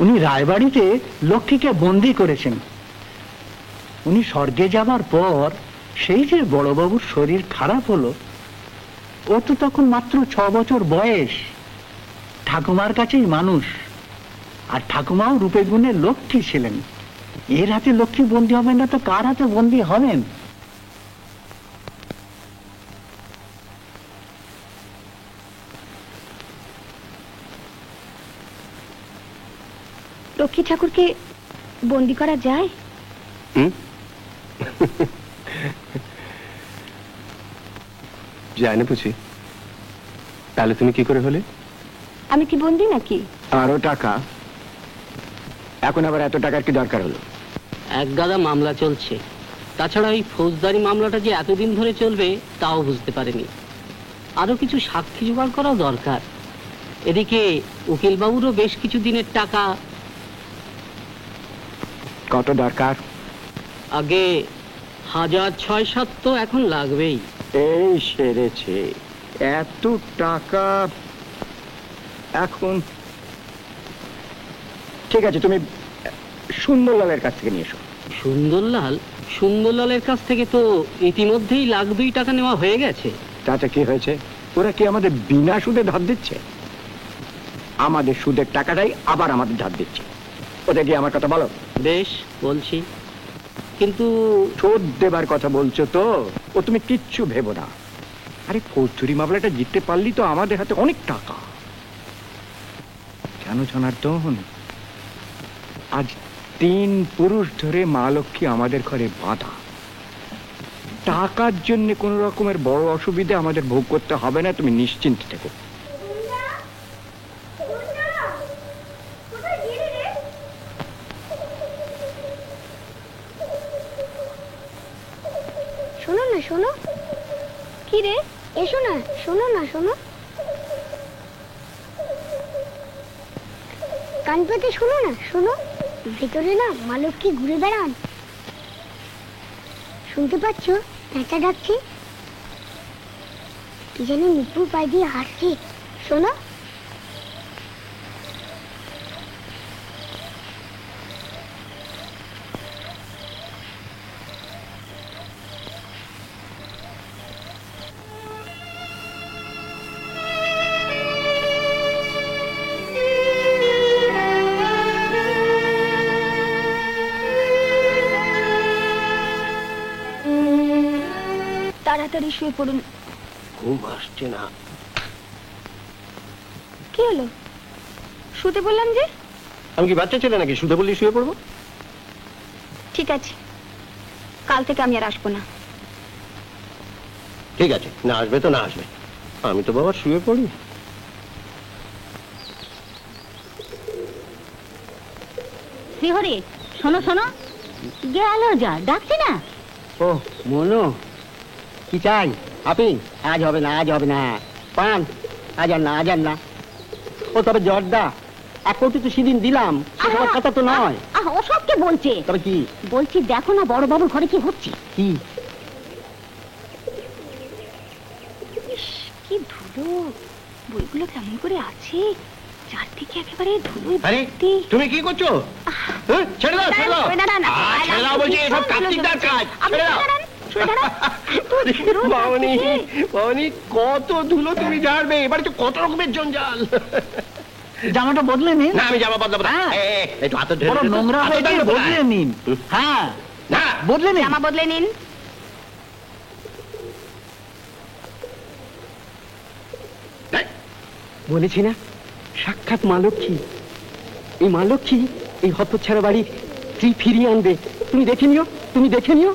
উনি রায়বাড়িতে লক্ষ্মীকে বন্দি করেছেন। উনি স্বর্গে যাবার পর সেই যে বড়বাবুর শরীর খারাপ হলো, ও তো তখন মাত্র 6 বছর বয়স। ঠাকুমার কাছেই মানুষ, আর ঠাকুমাও রূপে গুণে লক্ষ্মী ছিলেন। এর হাতে লক্ষ্মী বন্দী হবেন না তো কার হাতে বন্দী হবেন? লক্ষ্মী ঠাকুরকে বন্দি করা যায়? যায় না বুঝি? তাহলে তুমি কি করে হলে? আমি কি বন্দি নাকি? আরো টাকা? এখন আবার এত টাকার কি দরকার হলো? এক গাদা মামলা চলছে, তাছাড়া এই ফৌজদারি মামলাটা যে এতদিন ধরে চলবে তাও বুঝতে পারেনি। আরো কিছু সাক্ষী জোগাড় করাও দরকার। এদিকে উকিলবাবুরও বেশ কিছু দিনের টাকা। কত দরকার? আগে 1000-6-7 তো এখন লাগবেই। এই সেরেছে, এত টাকা এখন? ঠিক আছে, তুমি সুন্দরলালের কাছ থেকে নিয়ে এসো। সুন্দরলালের কাছ থেকে তো ইতিমধ্যেই 1,02,000 টাকা নেওয়া হয়ে গেছে। তাতে কি হয়েছে? ওরা কি আমাদের বিনা সুদে ধার দিচ্ছে? আমাদের সুদের টাকাটাই আবার আমাদের ধার দিচ্ছে। ওদের কি আমার কথা বলো? বেশ, বলছি, কিন্তু শোধ দেবার কথা বলছো তো? ও তুমি কিচ্ছু ভেবো না। আরে ফৌজদারি মামলাটা জিততে পারলি তো আমাদের হাতে অনেক টাকা। জানো জনার্দন, আজ 3 পুরুষ ধরে মা লক্ষ্মী আমাদের ঘরে বাঁধা। টাকার জন্য কোন রকমের বড় অসুবিধা আমাদের ভোগ করতে হবে না, তুমি নিশ্চিন্ত থেকো। শোনো না, শোনো। কি রে? এসো না, শোনো না, শোনো। কান পেতে শোনো না, শোনো। ভেতরে না মা লক্ষ্মী ঘুরে বেড়ান। শুনতে পাচ্ছ? পেঁচা ডাকছে। কি জানি নুপুর পায়ে দিয়ে হাঁটছে। শোনো। তাড়াতাড়ি শুয়ে পড়ুন। ঘুম আসছে না। কি হলো? শুতে বললাম যে। আমি কি বাচ্চা ছেলে নাকি শুতে বললি শুয়ে পড়বো? ঠিক আছে, কাল থেকে আমি আর আসবো না। ঠিক আছে, না আসবে তো না আসবে, আমি তো বাবা শুয়ে পড়ি। শ্রীহরি, শোনো শোনো। গেল যা, ডাকছি না। ও মনো, কি চাই? আপনি? আজ হবে না, আজ হবে না। পান? আজ আর না, আজ আর না। ও তবে জর্দা 1 কোটি তো সেদিন দিলাম, সেটার কথা তো নয়। ওসব কে বলছে? তবে কি বলছি, দেখো না বড় বাবুর ঘরে কি হচ্ছে। কি? কি ধুলো, বইগুলো কেমন করে আছে, চারদিকে একেবারে ধুলোয় আরে ভর্তি। তুমি কি করছো? ছেড়ে দাও, ছেড়ে দাও, ছেড়ে দাও বলছি, এসব কার্তিকদার কাজ। ছেড়ে দাও। বাবনি, বাবনি, কত ধুলো তুমি ঝাড়বে? এবারে তো কত রকমের জঞ্জাল। জামাটা বদলে নিন। না, আমি জামা বদলাবো না। একটু হাতে ধরে বড় নোংরা হয়েছে, বদলে নিন। হ্যাঁ, না, বদলে নিন। জামা বদলে নিন। বলেছি না, সাক্ষাৎ মা লক্ষ্মী। এই মা লক্ষ্মী এই হতচ্ছাড়া বাড়ি ফিরিয়ে আনবে। তুমি দেখে নিও, তুমি দেখে নিও।